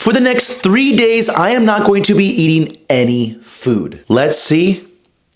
For the next 3 days, I am not going to be eating any food. Let's see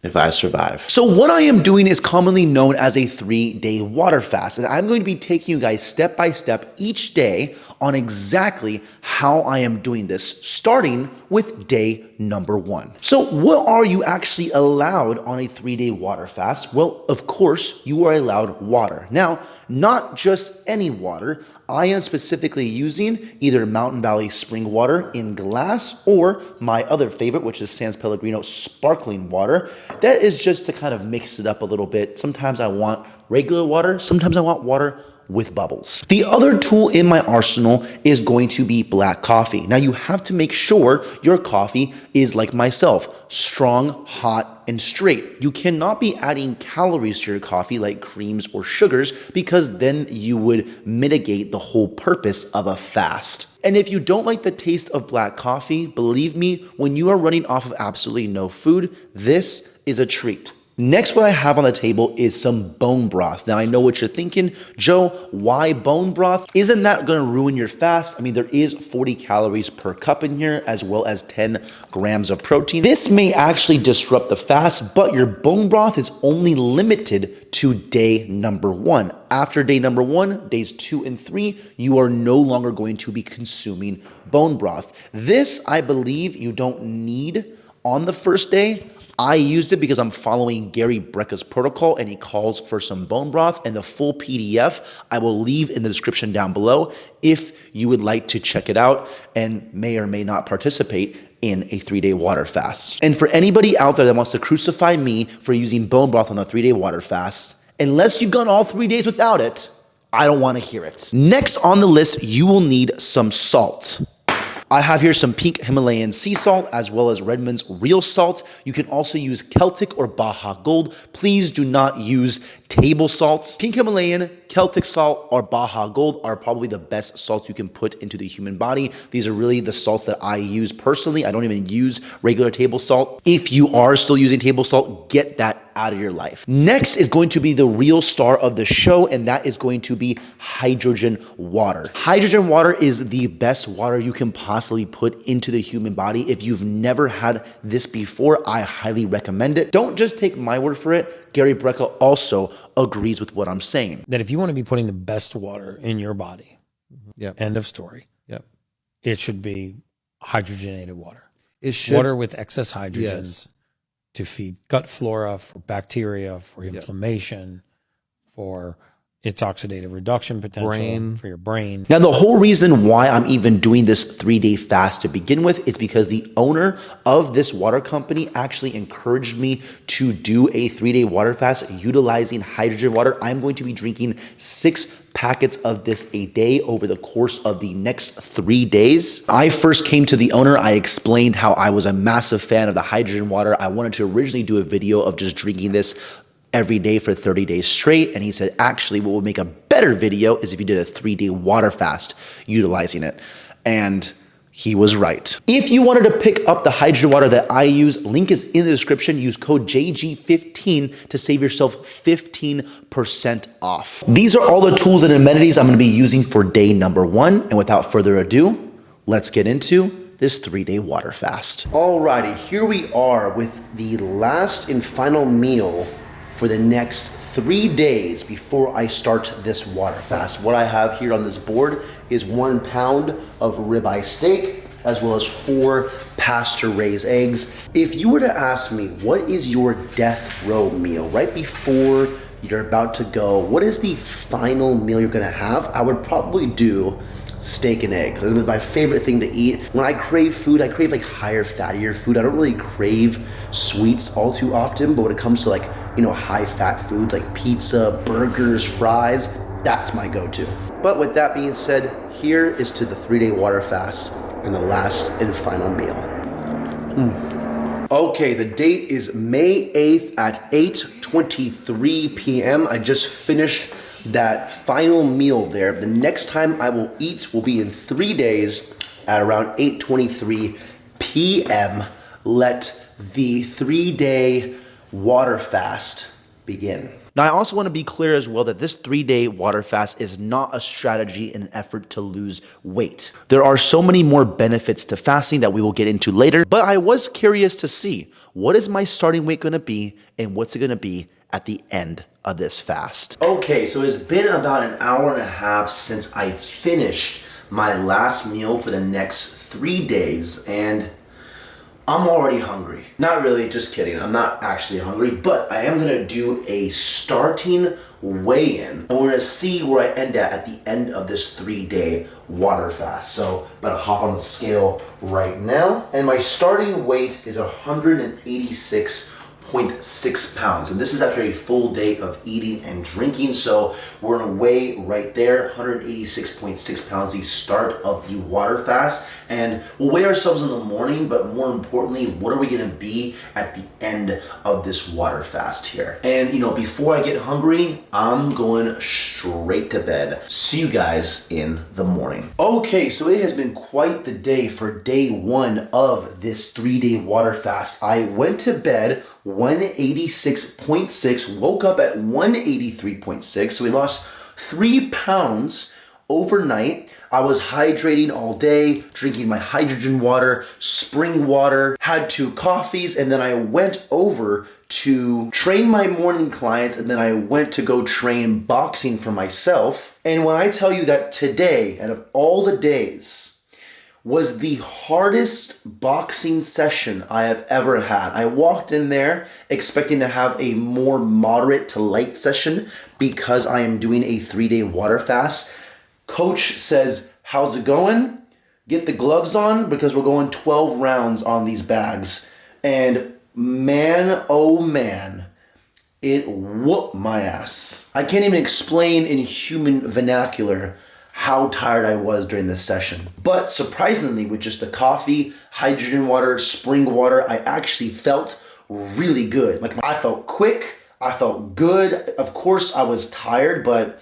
if I survive. So what I am doing is commonly known as a 3-day water fast, and I'm going to be taking you guys step by step each day on exactly how I am doing this, starting with day number 1. So what are you actually allowed on a 3-day water fast? Well, of course, you are allowed water. Now, not just any water. I am specifically using either Mountain Valley spring water in glass or my other favorite, which is San Pellegrino sparkling water. That is just to kind of mix it up a little bit. Sometimes I want regular water. Sometimes I want water with bubbles. The other tool in my arsenal is going to be black coffee. Now you have to make sure your coffee is like myself, strong, hot, and straight. You cannot be adding calories to your coffee like creams or sugars because then you would mitigate the whole purpose of a fast. And if you don't like the taste of black coffee, believe me, when you are running off of absolutely no food, this is a treat. Next, what I have on the table is some bone broth. Now, I know what you're thinking, Joe, why bone broth? Isn't that gonna ruin your fast? I mean, there is 40 calories per cup in here, as well as 10 grams of protein. This may actually disrupt the fast, but your bone broth is only limited to day number 1. After day number 1, days 2 and 3, you are no longer going to be consuming bone broth. This, I believe, you don't need on the first day. I used it because I'm following Gary Brecka's protocol and he calls for some bone broth, and the full PDF I will leave in the description down below if you would like to check it out and may or may not participate in a 3-day water fast. And for anybody out there that wants to crucify me for using bone broth on a 3-day water fast, unless you've gone all 3 days without it, I don't want to hear it. Next on the list, you will need some salt. I have here some pink Himalayan sea salt as well as Redmond's real salt. You can also use Celtic or Baja Gold. Please do not use table salt. Pink Himalayan, Celtic salt, or Baja Gold are probably the best salts you can put into the human body. These are really the salts that I use personally. I don't even use regular table salt. If you are still using table salt, get that out of your life. Next is going to be the real star of the show, and that is going to be hydrogen water. Hydrogen water is the best water you can possibly put into the human body. If you've never had this before, I highly recommend it. Don't just take my word for it. Gary Brecka also agrees with what I'm saying. That if you want to be putting the best water in your body, end of story, it should be hydrogenated water. It should. Water with excess hydrogens. To feed gut flora, for bacteria, for inflammation, for its oxidative reduction potential, for your brain. Now, the whole reason why I'm even doing this 3-day fast to begin with is because the owner of this water company actually encouraged me to do a 3-day water fast utilizing hydrogen water. I'm going to be drinking 6 packets of this a day over the course of the next 3 days. I first came to the owner. I explained how I was a massive fan of the hydrogen water. I wanted to originally do a video of just drinking this every day for 30 days straight. And he said, actually, what would make a better video is if you did a 3-day water fast utilizing it. And he was right. If you wanted to pick up the hydrogen water that I use, link is in the description. Use code JG15 to save yourself 15% off. These are all the tools and amenities I'm going to be using for day number 1. And without further ado, let's get into this 3-day water fast. Alrighty, here we are with the last and final meal for the next 3 days before I start this water fast. What I have here on this board is 1 pound of ribeye steak, as well as 4 pasture-raised eggs. If you were to ask me, what is your death row meal right before you're about to go? What is the final meal you're gonna have? I would probably do steak and eggs. It's my favorite thing to eat. When I crave food, I crave like higher, fattier food. I don't really crave sweets all too often, but when it comes to like, you know, high fat foods like pizza, burgers, fries, that's my go-to. But with that being said, here is to the 3-day water fast and the last and final meal. Okay, the date is May 8th at 8:23 p.m. I just finished that final meal there. The next time I will eat will be in 3 days at around 8:23 p.m. Let the 3-day water fast begin. Now, I also want to be clear as well that this 3-day water fast is not a strategy in an effort to lose weight. There are so many more benefits to fasting that we will get into later, but I was curious to see what is my starting weight going to be and what's it going to be at the end of this fast. Okay, so it's been about an hour and a half since I finished my last meal for the next 3 days, and I'm already hungry. Not really, just kidding. I'm not actually hungry, but I am gonna do a starting weigh-in, and we're gonna see where I end at the end of this 3-day water fast. So I'm about to hop on the scale right now, and my starting weight is 186.6 pounds, and this is after a full day of eating and drinking. So we're gonna weigh right there, 186.6 pounds, the start of the water fast, and we'll weigh ourselves in the morning, but more importantly, what are we gonna be at the end of this water fast here? And before I get hungry, I'm going straight to bed. See you guys in the morning. Okay, so it has been quite the day for day 1 of this 3-day water fast. I went to bed 186.6, woke up at 183.6, so we lost 3 pounds overnight. I was hydrating all day, drinking my hydrogen water, spring water, had 2 coffees, and then I went over to train my morning clients, and then I went to go train boxing for myself. And when I tell you that today, out of all the days, was the hardest boxing session I have ever had. I walked in there expecting to have a more moderate to light session because I am doing a 3-day water fast. Coach says, "How's it going? Get the gloves on because we're going 12 rounds on these bags." And man, oh man, it whooped my ass. I can't even explain in human vernacular how tired I was during this session. But surprisingly, with just the coffee, hydrogen water, spring water, I actually felt really good. Like, I felt quick, I felt good. Of course, I was tired, but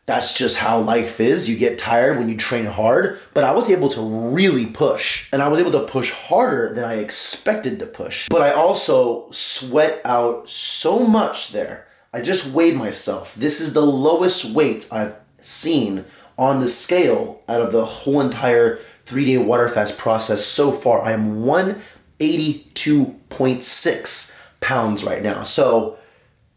that's just how life is. You get tired when you train hard, but I was able to really push, and I was able to push harder than I expected to push. But I also sweat out so much there. I just weighed myself. This is the lowest weight I've seen on the scale out of the whole entire 3-day water fast process so far. I am 182.6 pounds right now. So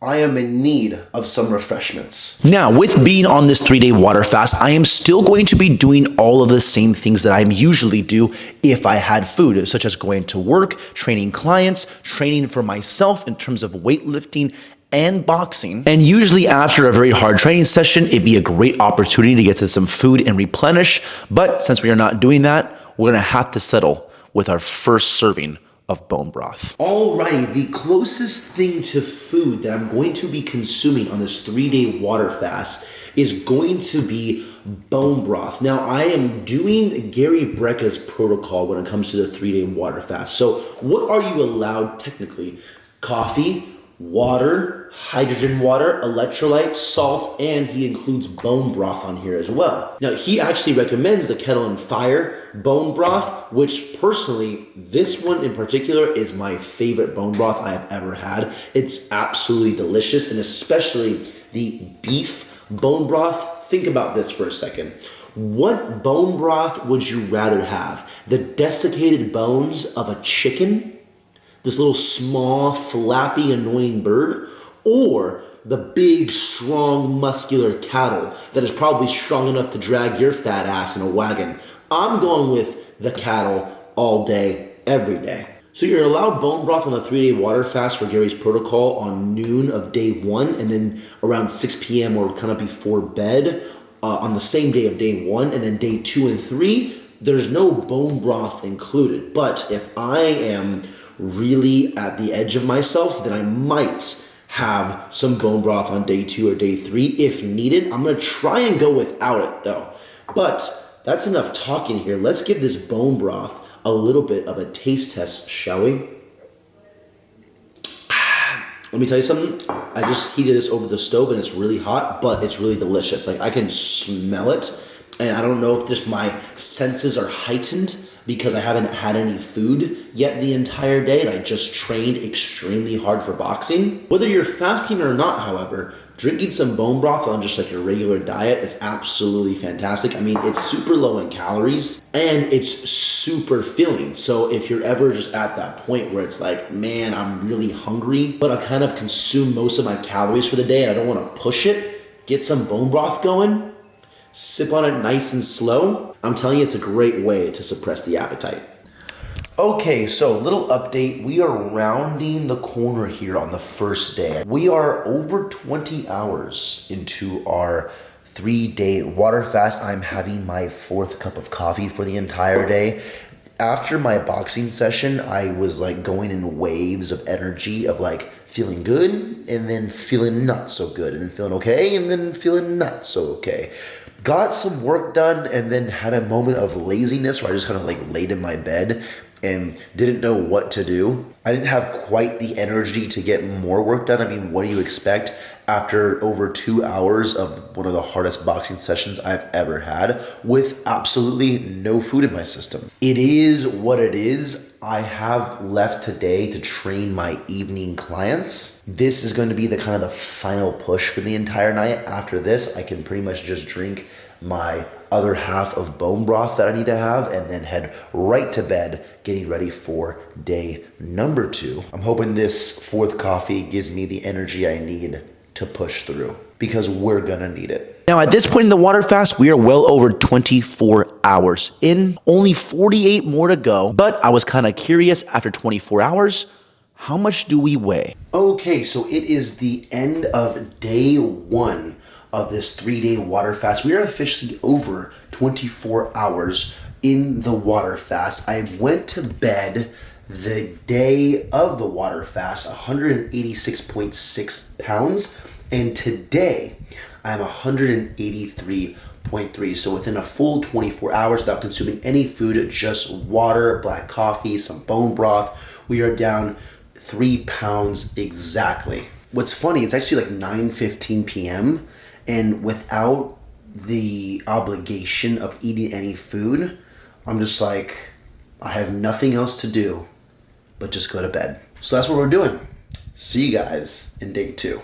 I am in need of some refreshments. Now, with being on this 3-day water fast, I am still going to be doing all of the same things that I usually do if I had food, such as going to work, training clients, training for myself in terms of weightlifting and boxing. And usually after a very hard training session, it'd be a great opportunity to get to some food and replenish. But since we are not doing that, we're gonna have to settle with our first serving of bone broth. Alrighty, the closest thing to food that I'm going to be consuming on this 3-day water fast is going to be bone broth. Now, I am doing Gary Brecka's protocol when it comes to the 3-day water fast. So what are you allowed technically? Coffee, water, hydrogen water, electrolytes, salt, and he includes bone broth on here as well. Now, he actually recommends the Kettle and Fire bone broth, which personally, this one in particular is my favorite bone broth I have ever had. It's absolutely delicious, and especially the beef bone broth. Think about this for a second. What bone broth would you rather have? The desiccated bones of a chicken? This little small, flappy, annoying bird? Or the big, strong, muscular cattle that is probably strong enough to drag your fat ass in a wagon? I'm going with the cattle all day, every day. So you're allowed bone broth on the 3-day water fast for Gary's protocol on noon of day 1, and then around 6 p.m. or kind of before bed on the same day of day 1, and then day 2 and 3, there's no bone broth included. But if I am really at the edge of myself, then I might have some bone broth on day 2 or day 3 if needed. I'm gonna try and go without it though. But that's enough talking here. Let's give this bone broth a little bit of a taste test, shall we? Let me tell you something. I just heated this over the stove and it's really hot, but it's really delicious. Like, I can smell it, and I don't know if just my senses are heightened because I haven't had any food yet the entire day and I just trained extremely hard for boxing. Whether you're fasting or not, however, drinking some bone broth on just like your regular diet is absolutely fantastic. I mean, it's super low in calories and it's super filling. So if you're ever just at that point where it's like, man, I'm really hungry, but I kind of consumed most of my calories for the day and I don't want to push it, get some bone broth going, sip on it nice and slow. I'm telling you, it's a great way to suppress the appetite. Okay, so little update. We are rounding the corner here on the first day. We are over 20 hours into our 3-day water fast. I'm having my 4th cup of coffee for the entire day. After my boxing session, I was like going in waves of energy of like feeling good and then feeling not so good and then feeling okay and then feeling not so okay. Got some work done and then had a moment of laziness where I just kind of like laid in my bed and didn't know what to do. I didn't have quite the energy to get more work done. I mean, what do you expect after over 2 hours of one of the hardest boxing sessions I've ever had with absolutely no food in my system? It is what it is. I have left today to train my evening clients. This is going to be the kind of the final push for the entire night. After this, I can pretty much just drink my other half of bone broth that I need to have and then head right to bed, getting ready for day number 2. I'm hoping this 4th coffee gives me the energy I need to push through because we're gonna need it. Now at this point in the water fast, we are well over 24 hours in, only 48 more to go, but I was kind of curious after 24 hours, how much do we weigh? Okay, so it is the end of day 1 of this 3-day water fast. We are officially over 24 hours in the water fast. I went to bed the day of the water fast 186.6 pounds, and today I'm 183.3. So within a full 24 hours without consuming any food, just water, black coffee, some bone broth, we are down 3 pounds exactly. What's funny, it's actually like 9:15 p.m. and without the obligation of eating any food, I'm just like, I have nothing else to do but just go to bed. So that's what we're doing. See you guys in day 2.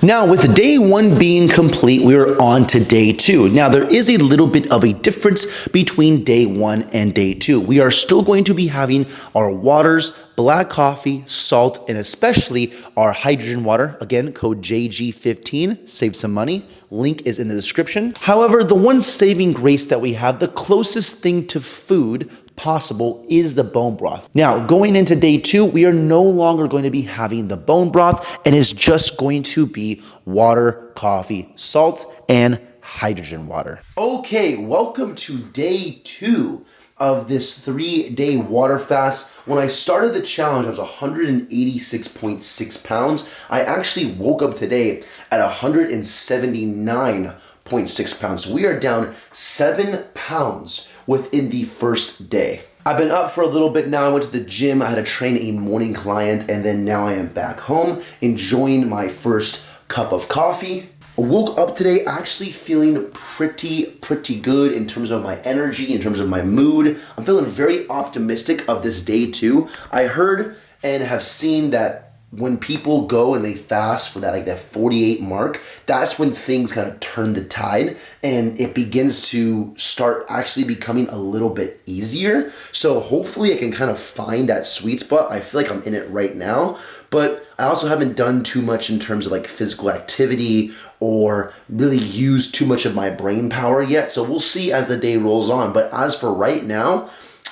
Now, with day 1 being complete, we are on to day 2. Now, there is a little bit of a difference between day 1 and day 2. We are still going to be having our waters, black coffee, salt, and especially our hydrogen water. Again, code JG15, save some money. Link is in the description. However, the one saving grace that we have, the closest thing to food possible, is the bone broth. Now, going into day 2, we are no longer going to be having the bone broth, and it's just going to be water, coffee, salt, and hydrogen water. Okay, welcome to day 2 of this 3-day water fast. When I started the challenge, I was 186.6 pounds. I actually woke up today at 179.6 pounds. So we are down 7 pounds within the first day. I've been up for a little bit now. I went to the gym. I had to train a morning client, and then now I am back home enjoying my first cup of coffee. I woke up today actually feeling pretty good in terms of my energy, in terms of my mood. I'm feeling very optimistic of this day 2. I heard and have seen that when people go and they fast for that like that 48 mark, that's when things kind of turn the tide and it begins to start actually becoming a little bit easier. So hopefully I can kind of find that sweet spot. I feel like I'm in it right now, but I also haven't done too much in terms of like physical activity or really used too much of my brain power yet. So we'll see as the day rolls on. But as for right now,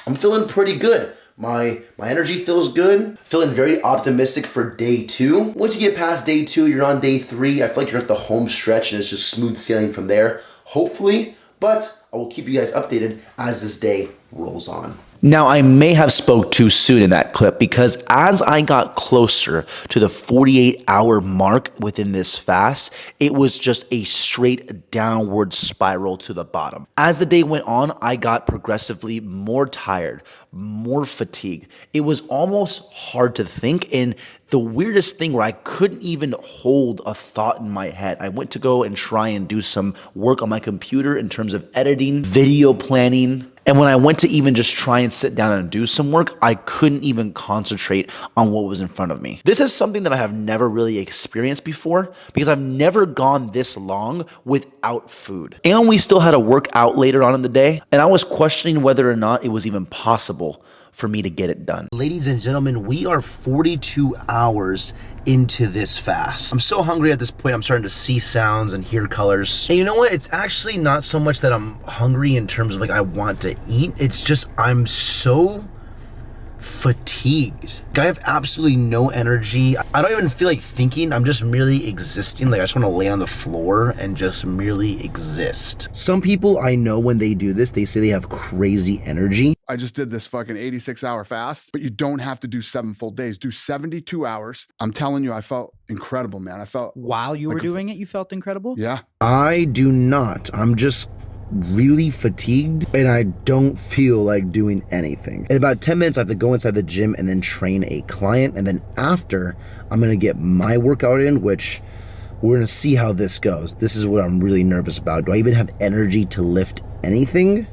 I'm feeling pretty good. My energy feels good. Feeling very optimistic for day 2. Once you get past day 2, you're on day 3. I feel like you're at the home stretch and it's just smooth sailing from there, hopefully. But I will keep you guys updated as this day rolls on. Now, I may have spoke too soon in that clip because as I got closer to the 48-hour mark within this fast, it was just a straight downward spiral to the bottom. As the day went on, I got progressively more tired, more fatigued. It was almost hard to think, and the weirdest thing where I couldn't even hold a thought in my head. I went to go and try and do some work on my computer in terms of editing, video planning, And when I went to even just try and sit down and do some work, I couldn't even concentrate on what was in front of me. This is something that I have never really experienced before because I've never gone this long without food. And we still had a workout later on in the day, and I was questioning whether or not it was even possible for me to get it done. Ladies and gentlemen, we are 42 hours into this fast. I'm so hungry at this point, I'm starting to see sounds and hear colors. And you know what? It's actually not so much that I'm hungry in terms of like I want to eat. It's just I'm so fatigued. I have absolutely no energy. I don't even feel like thinking. I'm just merely existing. Like I just want to lay on the floor and just merely exist. Some people I know when they do this, they say they have crazy energy. I just did this fucking 86-hour fast, but you don't have to do 7 full days. Do 72 hours. I'm telling you, I felt incredible, man. I felt while you were doing it, you felt incredible? Yeah. I do not. I'm just really fatigued and I don't feel like doing anything. In about 10 minutes, I have to go inside the gym and then train a client. And then after, I'm gonna get my workout in, which we're gonna see how this goes. This is what I'm really nervous about. Do I even have energy to lift anything?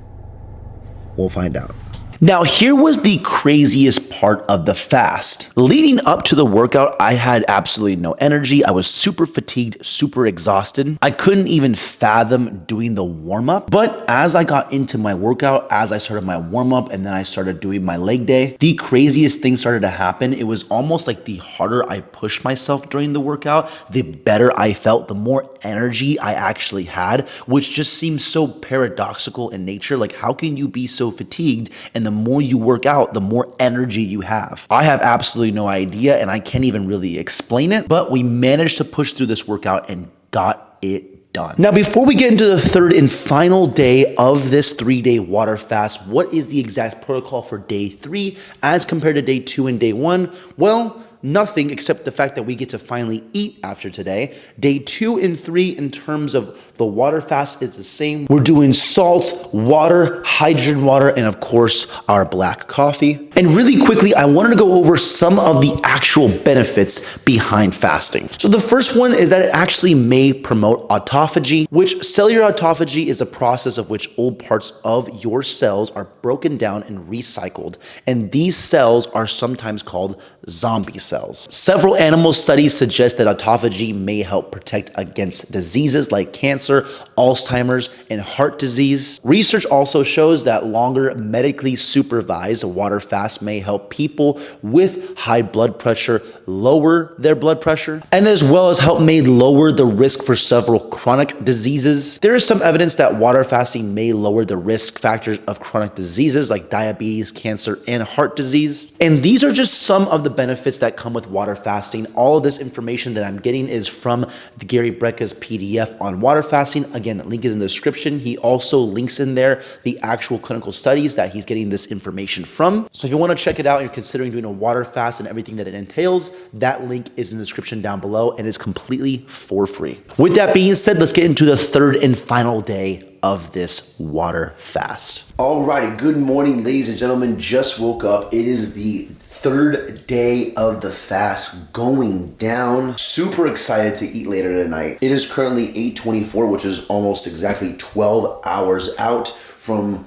We'll find out. Now, here was the craziest part of the fast. Leading up to the workout, I had absolutely no energy. I was super fatigued, super exhausted. I couldn't even fathom doing the warm-up. But as I got into my workout, as I started my warm-up, and then I started doing my leg day, the craziest thing started to happen. It was almost like the harder I pushed myself during the workout, the better I felt, the more energy I actually had, which just seems so paradoxical in nature. Like, how can you be so fatigued and the more you work out, the more energy you have? I have absolutely no idea and I can't even really explain it, but we managed to push through this workout and got it done. Now, before we get into the third and final day of this 3-day water fast, what is the exact protocol for day 3 as compared to day 2 and day 1? Well, nothing except the fact that we get to finally eat after today. Day 2 and 3 in terms of the water fast is the same. We're doing salt, water, hydrogen water, and of course, our black coffee. And really quickly, I wanted to go over some of the actual benefits behind fasting. So the first one is that it actually may promote autophagy, which cellular autophagy is a process of which old parts of your cells are broken down and recycled. And these cells are sometimes called zombie cells. Several animal studies suggest that autophagy may help protect against diseases like cancer, Alzheimer's, and heart disease. Research also shows that longer medically supervised water fast may help people with high blood pressure lower their blood pressure, and as well as help may lower the risk for several chronic diseases. There is some evidence that water fasting may lower the risk factors of chronic diseases like diabetes, cancer, and heart disease. And these are just some of the benefits that come with water fasting. All of this information that I'm getting is from Gary Brecka's PDF on water fasting. Again, the link is in the description. He also links in there the actual clinical studies that he's getting this information from. So if you want to check it out and you're considering doing a water fast and everything that it entails, that link is in the description down below and is completely for free. With that being said, let's get into the third and final day of this water fast. Alrighty, good morning, ladies and gentlemen. Just woke up. It is the third day of the fast going down. Super excited to eat later tonight. It is currently 8:24, which is almost exactly 12 hours out from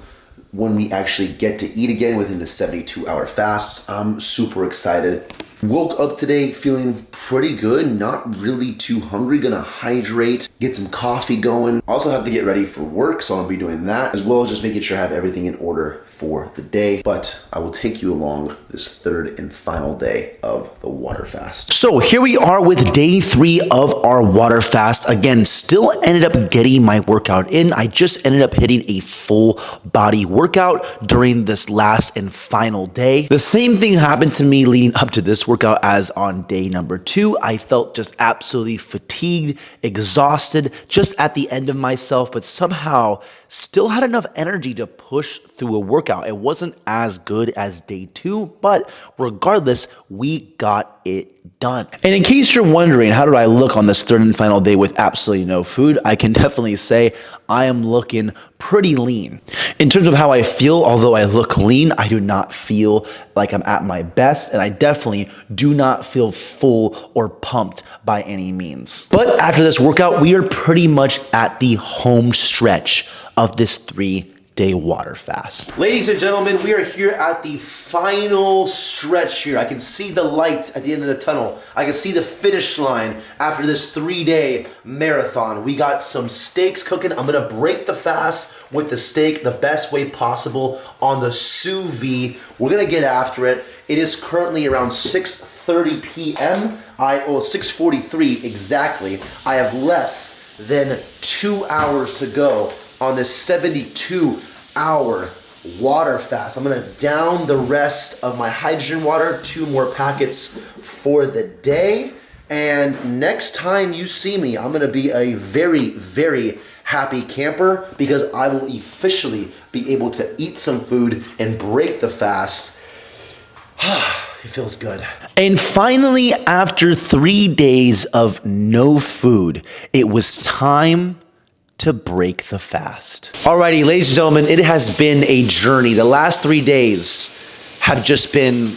when we actually get to eat again within the 72-hour fast. I'm super excited. Woke up today feeling pretty good, not really too hungry. Gonna hydrate, get some coffee going. Also have to get ready for work, so I'll be doing that, as well as just making sure I have everything in order for the day. But I will take you along this third and final day of the water fast. So here we are with day 3 of our water fast. Again, still ended up getting my workout in. I just ended up hitting a full body workout during this last and final day. The same thing happened to me leading up to this workout as on day number 2. I felt just absolutely fatigued, exhausted, just at the end of myself, but somehow still had enough energy to push through a workout. It wasn't as good as day 2, but regardless, we got it done. And in case you're wondering, how did I look on this third and final day with absolutely no food? I can definitely say I am looking pretty lean. In terms of how I feel, although I look lean, I do not feel like I'm at my best, and I definitely do not feel full or pumped by any means. But after this workout, we are pretty much at the home stretch of this 3 3-day water fast. Ladies and gentlemen, we are here at the final stretch here. I can see the light at the end of the tunnel. I can see the finish line after this 3-day marathon. We got some steaks cooking. I'm gonna break the fast with the steak the best way possible on the sous vide. We're gonna get after it. It is currently around 6:30 p.m. 6:43 exactly. I have less than 2 hours to go on this 72-hour water fast. I'm gonna down the rest of my hydrogen water, 2 more packets for the day. And next time you see me, I'm gonna be a very, very happy camper because I will officially be able to eat some food and break the fast. It feels good. And finally, after 3 days of no food, it was time to break the fast. Alrighty, ladies and gentlemen, it has been a journey. The last 3 days have just been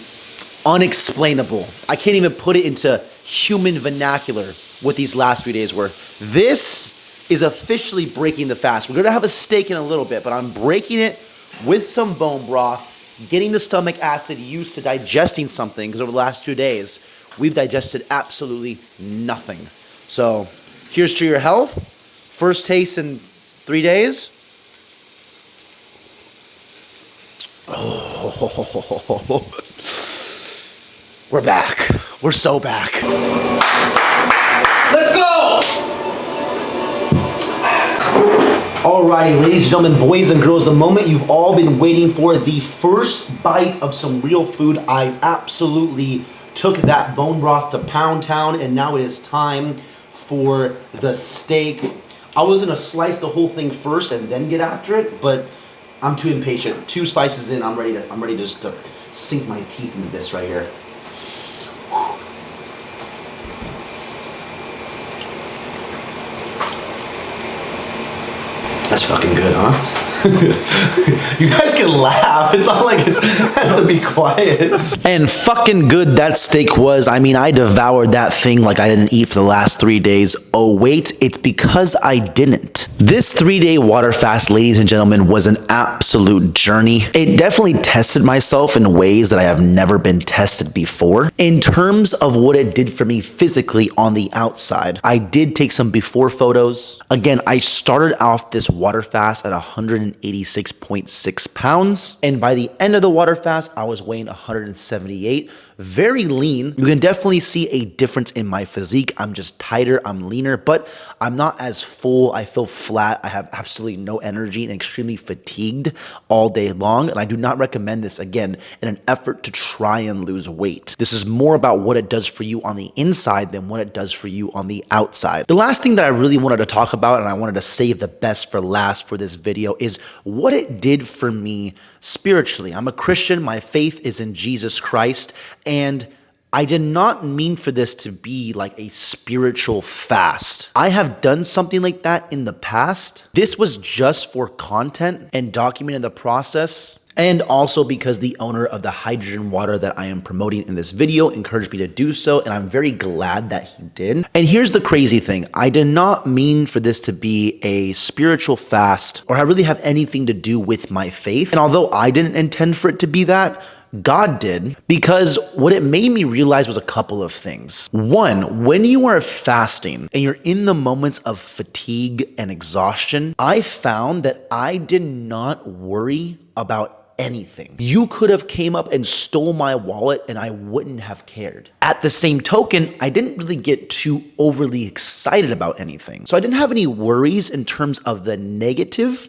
unexplainable. I can't even put it into human vernacular what these last 3 days were. This is officially breaking the fast. We're gonna have a steak in a little bit, but I'm breaking it with some bone broth, getting the stomach acid used to digesting something, because over the last 2 days, we've digested absolutely nothing. So here's to your health. First taste in 3 days. Oh, we're back. We're so back. Let's go! Alrighty, ladies and gentlemen, boys and girls, the moment you've all been waiting for, the first bite of some real food. I absolutely took that bone broth to Pound Town, and now it is time for the steak. I was gonna slice the whole thing first and then get after it, but I'm too impatient. 2 slices in, I'm ready just to sink my teeth into this right here. That's fucking good, huh? You guys can laugh. It's not like it has to be quiet. And fucking good that steak was. I mean, I devoured that thing like I didn't eat for the last 3 days. Oh, wait, it's because I didn't. This 3-day water fast, ladies and gentlemen, was an absolute journey. It definitely tested myself in ways that I have never been tested before. In terms of what it did for me physically on the outside, I did take some before photos. Again, I started off this water fast at 186.6 pounds. And by the end of the water fast, I was weighing 178. Very lean. You can definitely see a difference in my physique. I'm just tighter, I'm leaner, but I'm not as full. I feel flat. I have absolutely no energy and extremely fatigued all day long. And I do not recommend this, again, in an effort to try and lose weight. This is more about what it does for you on the inside than what it does for you on the outside. The last thing that I really wanted to talk about, and I wanted to save the best for last for this video, is what it did for me spiritually. I'm a Christian. My faith is in Jesus Christ. And I did not mean for this to be like a spiritual fast. I have done something like that in the past. This was just for content and documenting the process. And also because the owner of the hydrogen water that I am promoting in this video encouraged me to do so, and I'm very glad that he did. And here's the crazy thing. I did not mean for this to be a spiritual fast or really have anything to do with my faith. And although I didn't intend for it to be that, God did, because what it made me realize was a couple of things. One, when you are fasting and you're in the moments of fatigue and exhaustion, I found that I did not worry about anything. You could have came up and stole my wallet and I wouldn't have cared. At the same token, I didn't really get too overly excited about anything. So I didn't have any worries in terms of the negative,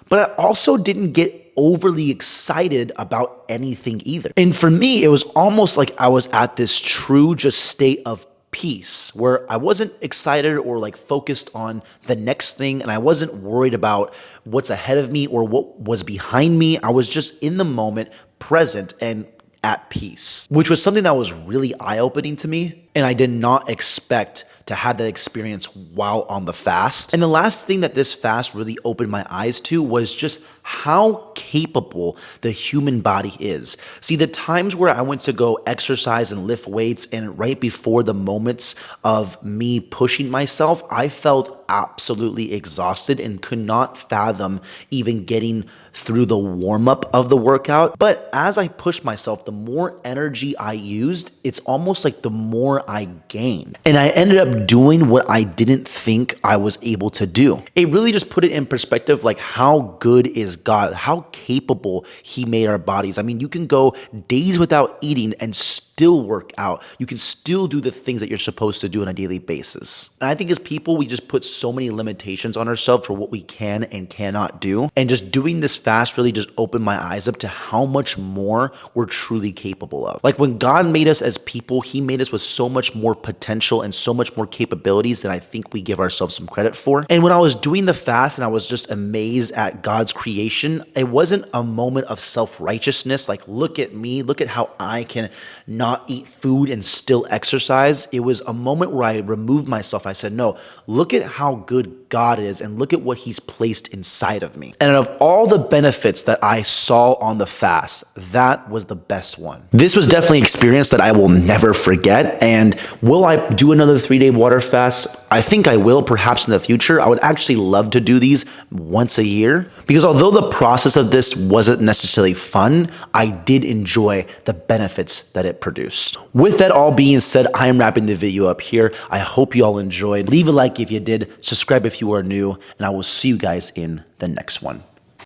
but I also didn't get overly excited about anything either. And for me, it was almost like I was at this true just state of peace where I wasn't excited or like focused on the next thing, and I wasn't worried about what's ahead of me or what was behind me. I was just in the moment, present and at peace, which was something that was really eye-opening to me, and I did not expect to have that experience while on the fast. And the last thing that this fast really opened my eyes to was just how capable the human body is. See, the times where I went to go exercise and lift weights, and right before the moments of me pushing myself, I felt absolutely exhausted and could not fathom even getting through the warm-up of the workout. But as I pushed myself, the more energy I used, it's almost like the more I gained. And I ended up doing what I didn't think I was able to do. It really just put it in perspective, like how good is God, how capable he made our bodies. I mean, you can go days without eating and still work out. You can still do the things that you're supposed to do on a daily basis. And I think as people, we just put so many limitations on ourselves for what we can and cannot do. And just doing this fast really just opened my eyes up to how much more we're truly capable of. Like when God made us as people, he made us with so much more potential and so much more capabilities than I think we give ourselves some credit for. And when I was doing the fast and I was just amazed at God's creation, it wasn't a moment of self-righteousness, like look at me, look at how I can not eat food and still exercise. It was a moment where I removed myself. I said, no, look at how good God is and look at what he's placed inside of me. And of all the benefits that I saw on the fast, that was the best one. This was definitely an experience that I will never forget. And will I do another 3-day water fast? I think I will, perhaps in the future. I would actually love to do these once a year because although the process of this wasn't necessarily fun, I did enjoy the benefits that it produced. With that all being said, I am wrapping the video up here. I hope you all enjoyed. Leave a like if you did, subscribe if you are new, and I will see you guys in the next one.